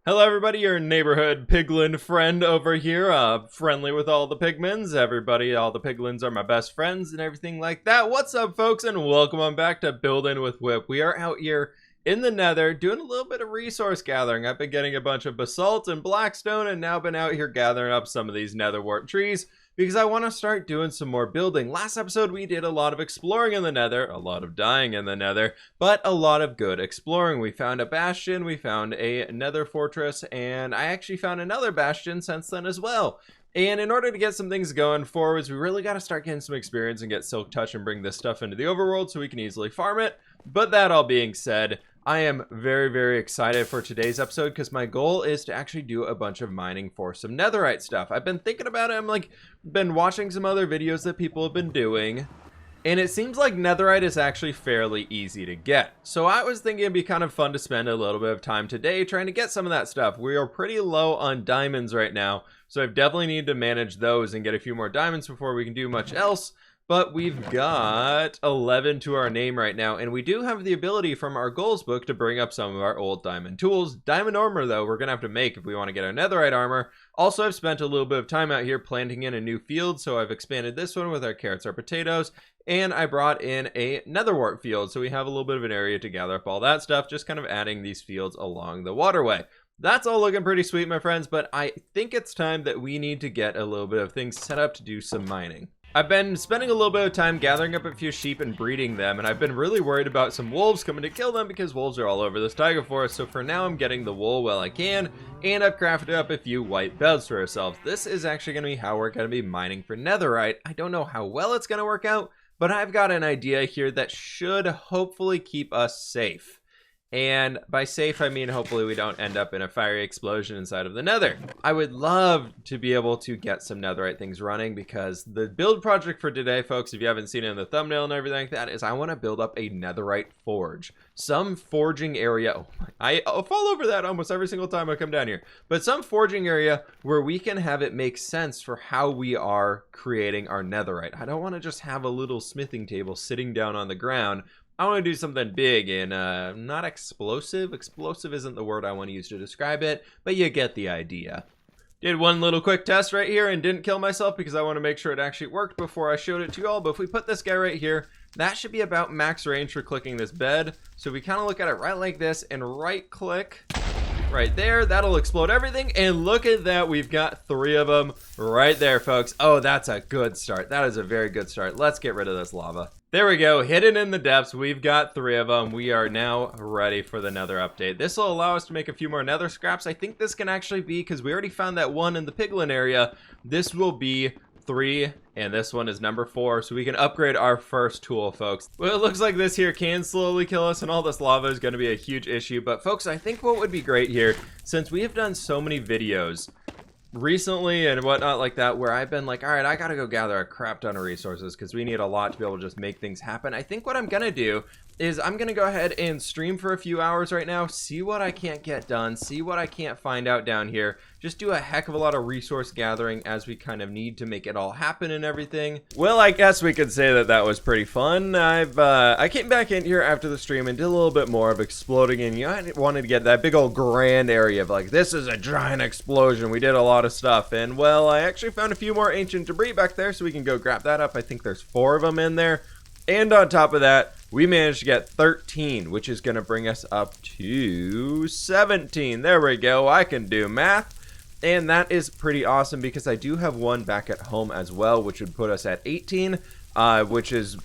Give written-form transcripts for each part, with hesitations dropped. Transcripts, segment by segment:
Hello everybody, your neighborhood piglin friend over here, friendly with all the pigmins. Everybody, all the piglins are my best friends and everything like that. What's up folks, and welcome on back to Building with Whip. We are out here in the nether doing a little bit of resource gathering. I've been getting a bunch of basalt and blackstone and now been out here gathering up some of these nether wart trees because I want to start doing some more building. Last episode we did a lot of exploring in the nether, a lot of dying in the nether, but a lot of good exploring. We found a bastion, we found a nether fortress, and I actually found another bastion since then as well. And in order to get some things going forwards, we really got to start getting some experience and get silk touch and bring this stuff into the overworld so we can easily farm it. But that all being said, I am very excited for today's episode because my goal is to actually do a bunch of mining for some netherite stuff. I've been thinking about it. I'm been watching some other videos that people have been doing, and it seems like netherite is actually fairly easy to get. So I was thinking it'd be kind of fun to spend a little bit of time today trying to get some of that stuff. We are pretty low on diamonds right now, so I definitely need to manage those and get a few more diamonds before we can do much else. But we've got 11 to our name right now, and we do have the ability from our goals book to bring up some of our old diamond tools. Diamond armor, though, we're going to have to make if we want to get our netherite armor. Also, I've spent a little bit of time out here planting in a new field, so I've expanded this one with our carrots, our potatoes, and I brought in a nether wart field, so we have a little bit of an area to gather up all that stuff, just kind of adding these fields along the waterway. That's all looking pretty sweet, my friends, but I think it's time that we need to get a little bit of things set up to do some mining. I've been spending a little bit of time gathering up a few sheep and breeding them, and I've been really worried about some wolves coming to kill them because wolves are all over this taiga forest. So for now, I'm getting the wool while I can, and I've crafted up a few white belts for ourselves. This is actually going to be how we're going to be mining for netherite. I don't know how well it's going to work out, but I've got an idea here that should hopefully keep us safe. And by safe, I mean hopefully we don't end up in a fiery explosion inside of the nether. I would love to be able to get some netherite things running because the build project for today, folks, if you haven't seen it in the thumbnail and everything like that, is I want to build up a netherite forge. Some forging area. Oh, I fall over that almost every single time I come down here. But some forging area where we can have it make sense for how we are creating our netherite. I don't want to just have a little smithing table sitting down on the ground. I want to do something big and not explosive. Explosive isn't the word I want to use to describe it, but you get the idea. Did one little quick test right here and didn't kill myself because I want to make sure it actually worked before I showed it to you all. But if we put this guy right here, that should be about max range for clicking this bed. So we kind of look at it right like this and right click right there. That'll explode everything. And look at that. We've got 3 of them right there, folks. Oh, that's a good start. That is a very good start. Let's get rid of this lava. There we go, hidden in the depths. We've got 3 of them. We are now ready for the nether update. This will allow us to make a few more nether scraps. I think this can actually be, because we already found that one in the piglin area, this will be 3, and this one is number 4, so we can upgrade our first tool, folks. Well, it looks like this here can slowly kill us, and all this lava is going to be a huge issue. But folks, I think what would be great here, since we have done so many videos recently and whatnot like that, where I've been like, all right, I gotta go gather a crap ton of resources because we need a lot to be able to just make things happen. I think what I'm gonna do is I'm gonna go ahead and stream for a few hours right now, see what I can't get done, see what I can't find out down here, just do a heck of a lot of resource gathering as we kind of need to make it all happen and everything. Well, I guess we could say that that was pretty fun. I came back in here after the stream and did a little bit more of exploding, and I wanted to get that big old grand area of like, this is a giant explosion. We did a lot of stuff, and well, I actually found a few more ancient debris back there, so we can go grab that up. I think there's 4 of them in there. And on top of that, we managed to get 13, which is going to bring us up to 17. There we go. I can do math. And that is pretty awesome because I do have one back at home as well, which would put us at 18, which is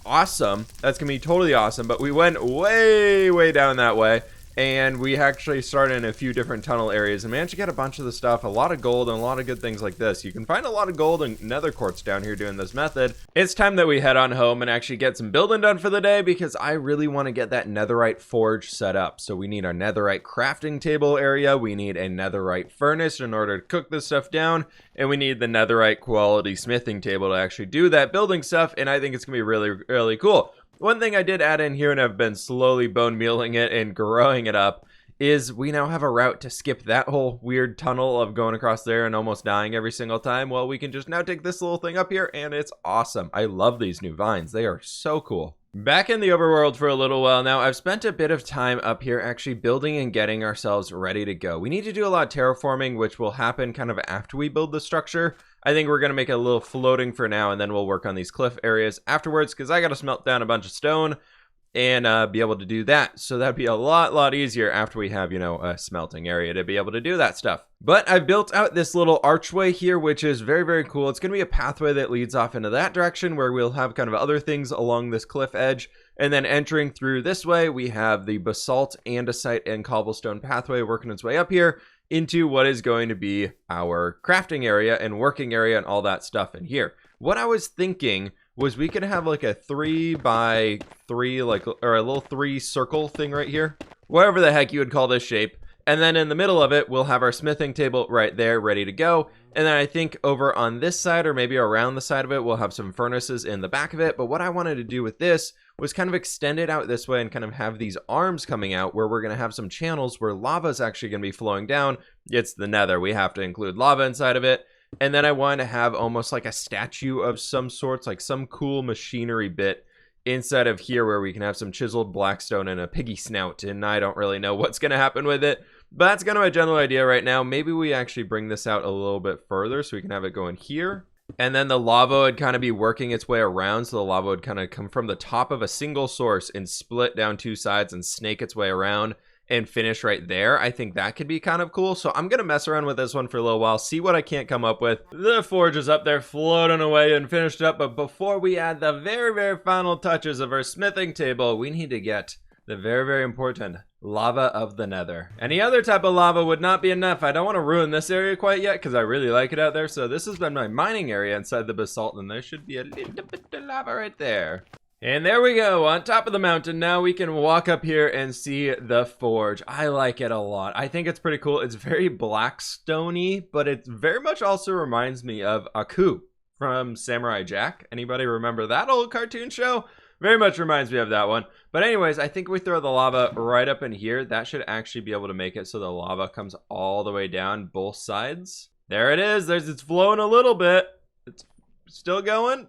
awesome. That's going to be totally awesome. But we went way down that way. And we actually started in a few different tunnel areas and managed to get a bunch of the stuff, a lot of gold and a lot of good things like this. You can find a lot of gold and nether quartz down here doing this method. It's time that we head on home and actually get some building done for the day because I really want to get that netherite forge set up. So we need our netherite crafting table area. We need a netherite furnace in order to cook this stuff down. And we need the netherite quality smithing table to actually do that building stuff. And I think it's going to be really cool. One thing I did add in here, and I've been slowly bone mealing it and growing it up, is we now have a route to skip that whole weird tunnel of going across there and almost dying every single time. Well, we can just now take this little thing up here, and it's awesome. I love these new vines. They are so cool. Back in the overworld for a little while now, I've spent a bit of time up here actually building and getting ourselves ready to go. We need to do a lot of terraforming, which will happen kind of after we build the structure. I think we're going to make it a little floating for now, and then we'll work on these cliff areas afterwards, because I got to smelt down a bunch of stone and be able to do that. So that'd be a lot easier after we have, you know, a smelting area to be able to do that stuff. But I've built out this little archway here, which is very cool. It's going to be a pathway that leads off into that direction, where we'll have kind of other things along this cliff edge. And then entering through this way, we have the basalt, andesite, and cobblestone pathway working its way up here into what is going to be our crafting area and working area and all that stuff in here. What I was thinking was we could have like a 3x3, like, or a little 3 circle thing right here, whatever the heck you would call this shape. And then in the middle of it, we'll have our smithing table right there ready to go. And then I think over on this side, or maybe around the side of it, we'll have some furnaces in the back of it. But what I wanted to do with this was kind of extend it out this way and kind of have these arms coming out, where we're going to have some channels where lava is actually going to be flowing down. It's the Nether. We have to include lava inside of it. And then I want to have almost like a statue of some sorts, like some cool machinery bit inside of here, where we can have some chiseled blackstone and a piggy snout. And I don't really know what's going to happen with it, but that's kind of a general idea right now. Maybe we actually bring this out a little bit further so we can have it going here. And then the lava would kind of be working its way around. So the lava would kind of come from the top of a single source and split down 2 sides and snake its way around and finish right there. I think that could be kind of cool. So I'm going to mess around with this one for a little while, see what I can't come up with. The forge is up there floating away and finished up. But before we add the very final touches of our smithing table, we need to get the very important lava of the Nether. Any other type of lava would not be enough. I don't want to ruin this area quite yet, because I really like it out there. So this has been my mining area inside the basalt, and there should be a little bit of lava right there. And there we go, on top of the mountain. Now we can walk up here and see the forge. I like it a lot. I think it's pretty cool. It's very blackstone-y, but it very much also reminds me of Aku from Samurai Jack. Anybody remember that old cartoon show? Very much reminds me of that one. But anyways, I think we throw the lava right up in here. That should actually be able to make it so the lava comes all the way down both sides. There it is. It's flowing a little bit. It's still going.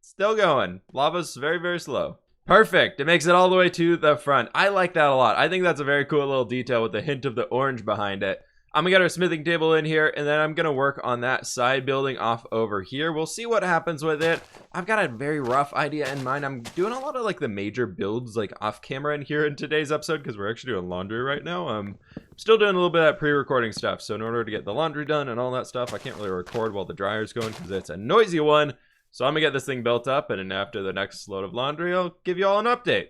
Still going. Lava's very slow. Perfect. It makes it all the way to the front. I like that a lot. I think that's a very cool little detail with the hint of the orange behind it. I'm gonna get our smithing table in here, and then I'm gonna work on that side building off over here. We'll see what happens with it. I've got a very rough idea in mind. I'm doing a lot of like the major builds like off camera in here in today's episode, because we're actually doing laundry right now. I'm still doing a little bit of that pre-recording stuff. So in order to get the laundry done and all that stuff, I can't really record while the dryer's going because it's a noisy one. So I'm gonna get this thing built up, and then after the next load of laundry, I'll give you all an update.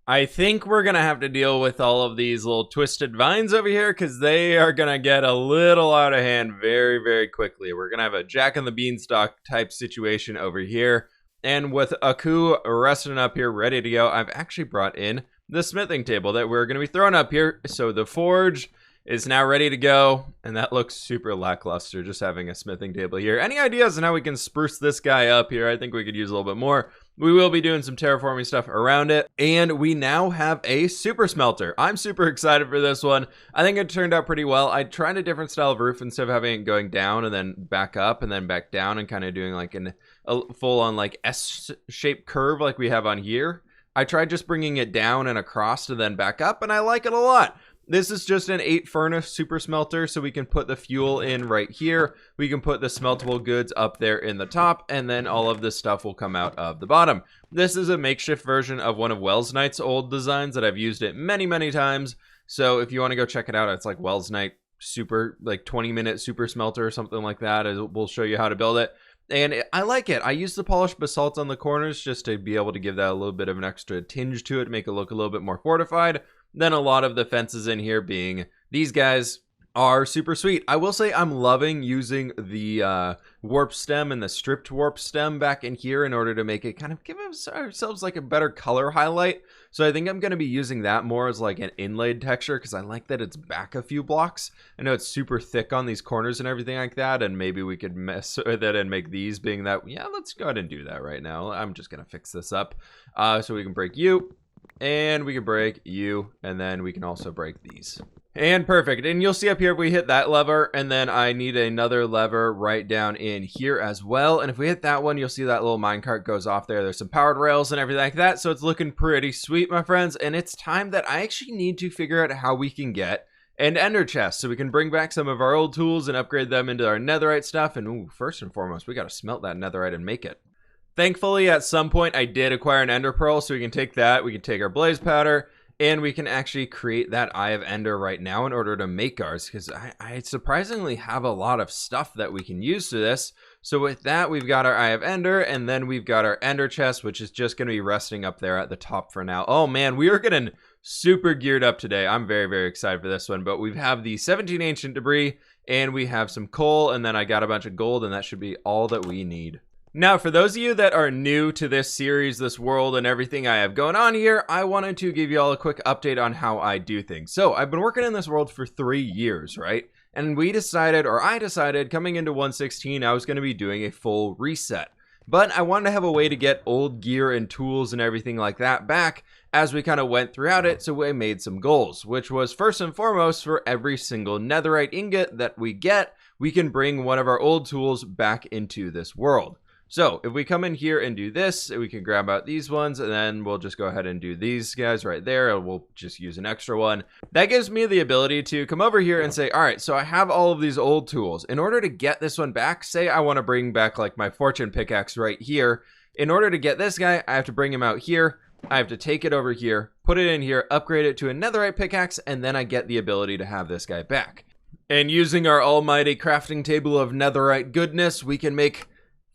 I think we're gonna have to deal with all of these little twisted vines over here, because they are gonna get a little out of hand very quickly. We're gonna have a Jack and the Beanstalk type situation over here. And with Aku resting up here ready to go, I've actually brought in the smithing table that we're gonna be throwing up here. So the forge is now ready to go, and that looks super lackluster, just having a smithing table here. Any ideas on how we can spruce this guy up here? I think we could use a little bit more. We will be doing some terraforming stuff around it, and we now have a super smelter. I'm super excited for this one. I think it turned out pretty well. I tried a different style of roof instead of having it going down and then back up and then back down, and kind of doing like a full-on like S-shaped curve like we have on here. I tried just bringing it down and across and then back up, and I like it a lot. This is just an 8 furnace super smelter, so we can put the fuel in right here. We can put the smeltable goods up there in the top, and then all of this stuff will come out of the bottom. This is a makeshift version of one of Wells Knight's old designs that I've used it many times. So if you want to go check it out, it's like Wells Knight super, like 20-minute super smelter or something like that. We'll show you how to build it. And I like it. I use the polished basalt on the corners just to be able to give that a little bit of an extra tinge to it, make it look a little bit more fortified. Then a lot of the fences in here being these guys are super sweet. I will say I'm loving using the warp stem and the stripped warp stem back in here in order to make it kind of give ourselves like a better color highlight. So I think I'm going to be using that more as like an inlaid texture, because I like that it's back a few blocks. I know it's super thick on these corners and everything like that, and maybe we could mess with it and make these being that. Yeah, let's go ahead and do that right now. I'm just going to fix this up so we can break you. And we can break you, and then we can also break these. And perfect. And you'll see up here if we hit that lever, and then I need another lever right down in here as well. And if we hit that one, you'll see that little minecart goes off there. There's some powered rails and everything like that. So it's looking pretty sweet, my friends. And it's time that I actually need to figure out how we can get an ender chest so we can bring back some of our old tools and upgrade them into our netherite stuff. And ooh, first and foremost, we got to smelt that netherite and make it. Thankfully, at some point, I did acquire an ender pearl, so we can take that. We can take our blaze powder, and we can actually create that Eye of Ender right now in order to make ours, because I surprisingly have a lot of stuff that we can use to this. So with that, we've got our Eye of Ender, and then we've got our Ender chest, which is just going to be resting up there at the top for now. Oh man, we are getting super geared up today. I'm very, very excited for this one, but we have the 17 ancient debris, and we have some coal, and then I got a bunch of gold, and that should be all that we need. Now, for those of you that are new to this series, this world, and everything I have going on here, I wanted to give you all a quick update on how I do things. So, I've been working in this world for 3 years, right? And I decided, coming into 1.16, I was going to be doing a full reset. But I wanted to have a way to get old gear and tools and everything like that back as we kind of went throughout it, so I made some goals, which was first and foremost, for every single netherite ingot that we get, we can bring one of our old tools back into this world. So if we come in here and do this, we can grab out these ones, and then we'll just go ahead and do these guys right there, and we'll just use an extra one. That gives me the ability to come over here and say, all right, so I have all of these old tools. In order to get this one back, say I want to bring back like my fortune pickaxe right here. In order to get this guy, I have to bring him out here. I have to take it over here, put it in here, upgrade it to a netherite pickaxe, and then I get the ability to have this guy back. And using our almighty crafting table of netherite goodness, we can make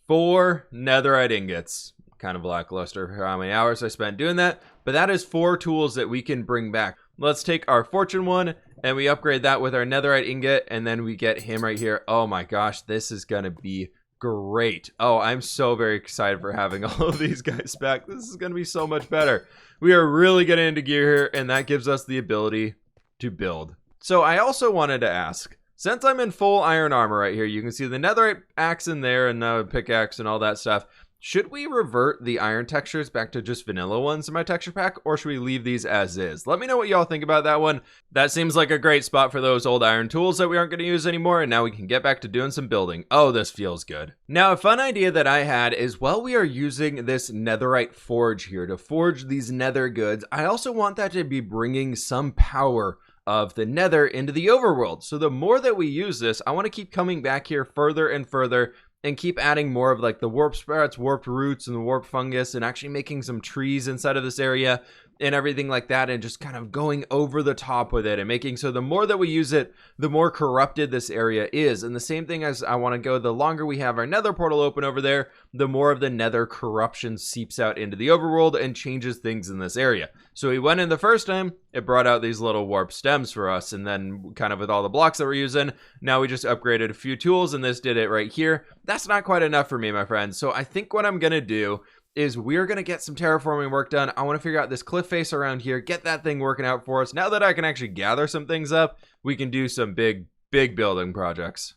4 netherite ingots. Kind of lackluster for how many hours I spent doing that, but that is 4 tools that we can bring back. Let's take our fortune one and we upgrade that with our netherite ingot, and then we get him right here. Oh my gosh, this is gonna be great. Oh, I'm so very excited for having all of these guys back. This is gonna be so much better. We are really getting into gear here, and that gives us the ability to build. So I also wanted to ask, since I'm in full iron armor right here, you can see the netherite axe in there and the pickaxe and all that stuff. Should we revert the iron textures back to just vanilla ones in my texture pack, or should we leave these as is? Let me know what y'all think about that one. That seems like a great spot for those old iron tools that we aren't going to use anymore, and now we can get back to doing some building. Oh, this feels good. Now, a fun idea that I had is, while we are using this netherite forge here to forge these nether goods, I also want that to be bringing some power of the nether into the overworld. So the more that we use this, I want to keep coming back here further and further and keep adding more of like the warp sprouts, warped roots, and the warped fungus, and actually making some trees inside of this area and everything like that, and just kind of going over the top with it and making so the more that we use it, the more corrupted this area is. And the same thing as I want to go, the longer we have our nether portal open over there, the more of the nether corruption seeps out into the overworld and changes things in this area. So we went in the first time, it brought out these little warp stems for us, and then kind of with all the blocks that we're using, now we just upgraded a few tools, and this did it right here. That's not quite enough for me, my friends. So I think what I'm gonna do is we're going to get some terraforming work done. I want to figure out this cliff face around here, get that thing working out for us. Now that I can actually gather some things up, we can do some big building projects.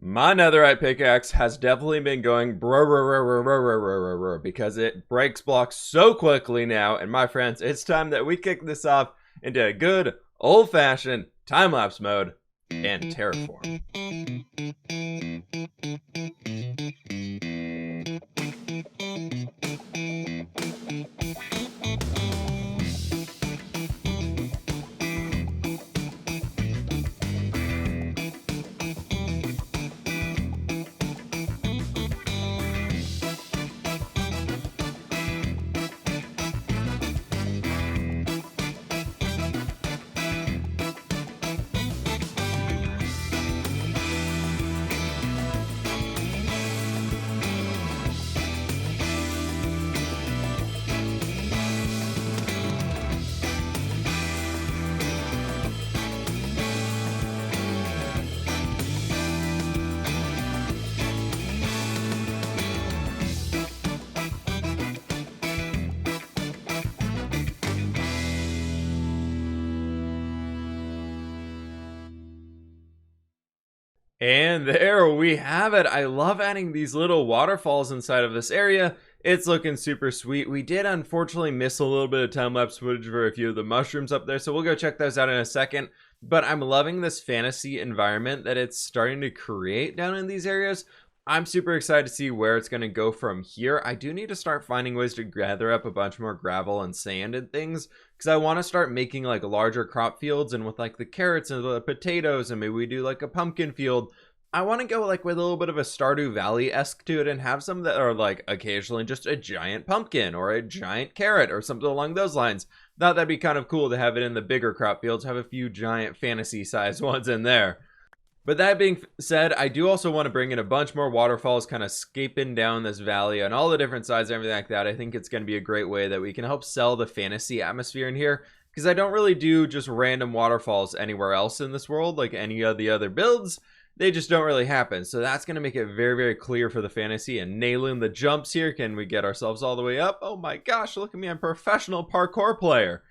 My netherite pickaxe has definitely been going because it breaks blocks so quickly now. And my friends, it's time that we kick this off into a good old-fashioned time-lapse mode and terraform. And there we have it. I love adding these little waterfalls inside of this area. It's looking super sweet. We did unfortunately miss a little bit of time-lapse footage for a few of the mushrooms up there, so we'll go check those out in a second. but I'm loving this fantasy environment that it's starting to create down in these areas. I'm super excited to see where it's going to go from here. I do need to start finding ways to gather up a bunch more gravel and sand and things, because I want to start making like larger crop fields, and with like the carrots and the potatoes, and maybe we do like a pumpkin field. I want to go like with a little bit of a Stardew Valley-esque to it and have some that are like occasionally just a giant pumpkin or a giant carrot or something along those lines. Thought that'd be kind of cool to have it in the bigger crop fields, have a few giant fantasy-sized ones in there. But that being said, I do also want to bring in a bunch more waterfalls kind of scaping down this valley on all the different sides and everything like that. I think it's going to be a great way that we can help sell the fantasy atmosphere in here, because I don't really do just random waterfalls anywhere else in this world like any of the other builds. They just don't really happen. So that's going to make it very, very clear for the fantasy, and nailing the jumps here. Can we get ourselves all the way up? Oh my gosh, look at me, I'm a professional parkour player.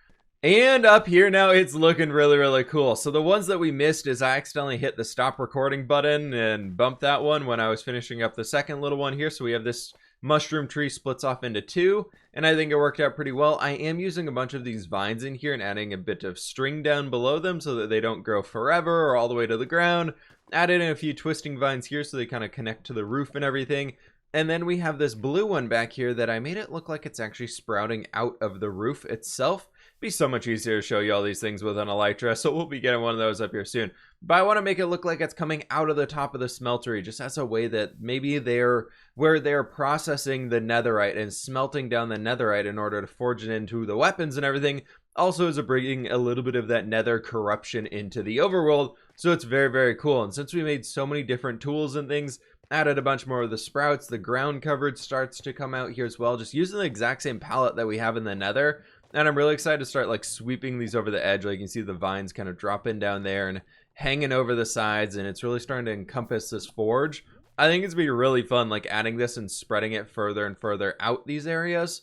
And up here now, it's looking really, really cool. So the ones that we missed is I accidentally hit the stop recording button and bumped that one when I was finishing up the second little one here. So we have this mushroom tree splits off into two, and I think it worked out pretty well. I am using a bunch of these vines in here and adding a bit of string down below them so that they don't grow forever or all the way to the ground. Added in a few twisting vines here so they kind of connect to the roof and everything. And then we have this blue one back here that I made it look like it's actually sprouting out of the roof itself. Be so much easier to show you all these things with an elytra, so we'll be getting one of those up here soon. But I want to make it look like it's coming out of the top of the smeltery, just as a way that maybe they're processing the netherite and smelting down the netherite in order to forge it into the weapons and everything. Also is bringing a little bit of that nether corruption into the overworld, so it's very, very cool. And since we made so many different tools and things, added a bunch more of the sprouts, the ground coverage starts to come out here as well, just using the exact same palette that we have in the nether. And I'm really excited to start like sweeping these over the edge. Like you can see the vines kind of dropping down there and hanging over the sides, and it's really starting to encompass this forge. I think it's gonna be really fun, like adding this and spreading it further and further out these areas.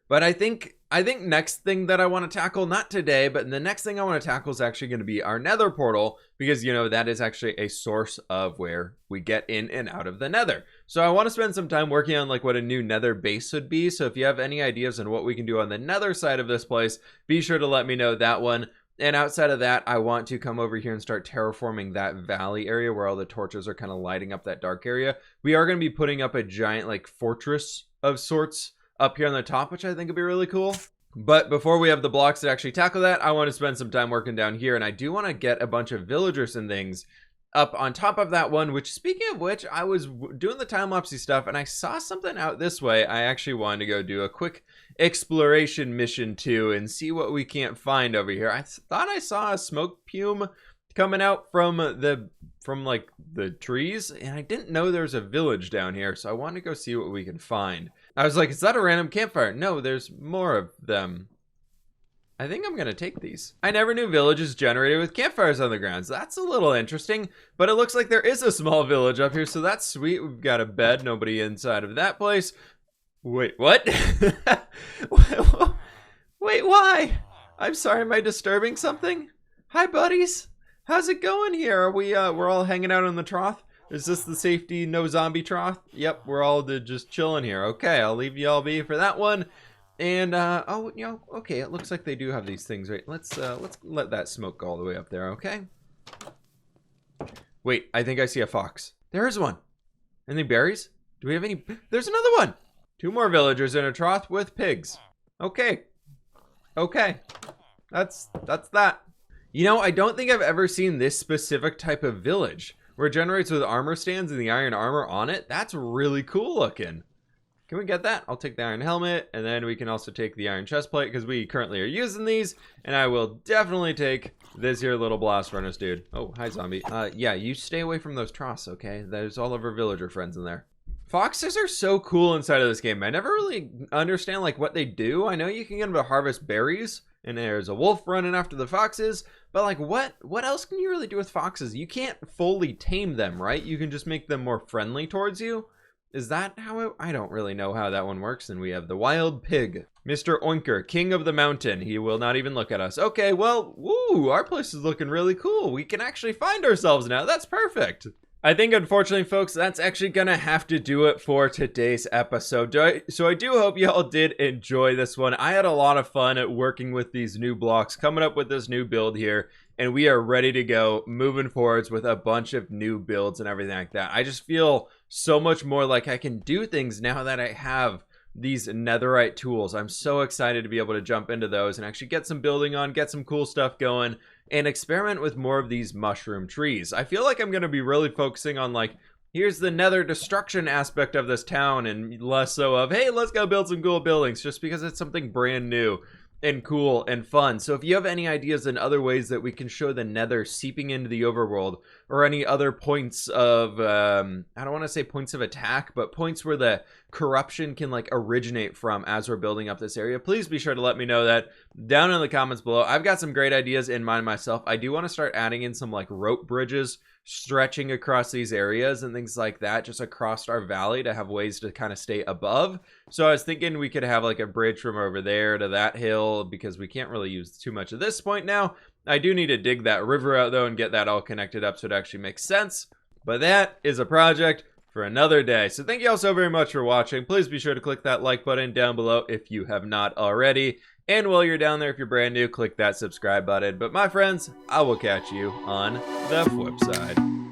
But I think next thing that I want to tackle, not today, but the next thing I want to tackle is actually going to be our Nether Portal, because, you know, that is actually a source of where we get in and out of the Nether. So I want to spend some time working on like what a new Nether base would be. So if you have any ideas on what we can do on the Nether side of this place, be sure to let me know that one. And outside of that, I want to come over here and start terraforming that valley area where all the torches are kind of lighting up that dark area. We are going to be putting up a giant like fortress of sorts up here on the top, which I think would be really cool. But before we have the blocks to actually tackle that, I want to spend some time working down here, and I do want to get a bunch of villagers and things up on top of that one, which, speaking of which, I was doing the time-lapsey stuff and I saw something out this way. I actually wanted to go do a quick exploration mission too and see what we can't find over here. I thought I saw a smoke plume coming out from like the trees, and I didn't know there was a village down here, so I wanted to go see what we can find. I was like, is that a random campfire? No, there's more of them. I think I'm gonna take these. I never knew villages generated with campfires on the grounds. That's a little interesting, but it looks like there is a small village up here, so that's sweet. We've got a bed, nobody inside of that place. Wait, what? Wait, why? I'm sorry, am I disturbing something? Hi, buddies. How's it going here? Are we, we're all hanging out on the trough? Is this the safety no zombie trough? Yep, we're all just chilling here. Okay, I'll leave y'all be for that one. And, oh, you know, okay, it looks like they do have these things, right? Let's let that smoke go all the way up there, okay? Wait, I think I see a fox. There is one. Any berries? Do we have any? There's another one. 2 more villagers in a trough with pigs. Okay. Okay. That's that. You know, I don't think I've ever seen this specific type of village where it generates with armor stands and the iron armor on it. That's really cool looking. Can we get that? I'll take the iron helmet, and then we can also take the iron chest plate because we currently are using these, and I will definitely take this here little blast furnace dude. Oh, hi zombie. Yeah, you stay away from those troughs, okay? There's all of our villager friends in there. Foxes are so cool inside of this game. I never really understand like what they do. I know you can get them to harvest berries, and there's a wolf running after the foxes, but like what else can you really do with foxes? You can't fully tame them, right? You can just make them more friendly towards you. Is that how it, I don't really know how that one works. And we have the wild pig, Mr. Oinker, king of the mountain. He will not even look at us. Okay, well, woo, our place is looking really cool. We can actually find ourselves now. That's perfect. I think, unfortunately, folks, that's actually gonna have to do it for today's episode. So I do hope y'all did enjoy this one. I had a lot of fun at working with these new blocks, coming up with this new build here, and we are ready to go moving forwards with a bunch of new builds and everything like that. I just feel so much more like I can do things now that I have these netherite tools. I'm so excited to be able to jump into those and actually get some building on, get some cool stuff going, and experiment with more of these mushroom trees. I feel like I'm going to be really focusing on, like, here's the nether destruction aspect of this town, and less so of, hey, let's go build some cool buildings, just because it's something brand new and cool and fun. So if you have any ideas in other ways that we can show the nether seeping into the overworld, or any other points of I don't want to say points of attack, but points where the corruption can like originate from as we're building up this area, please be sure to let me know that down in the comments below. I've got some great ideas in mind myself. I do want to start adding in some like rope bridges stretching across these areas and things like that, just across our valley, to have ways to kind of stay above. So I was thinking we could have like a bridge from over there to that hill, because we can't really use too much of this point now. I do need to dig that river out though and get that all connected up so it actually makes sense, but that is a project for another day. So thank you all so very much for watching. Please be sure to click that like button down below if you have not already, and while you're down there, if you're brand new, click that subscribe button. But my friends, I will catch you on the flip side.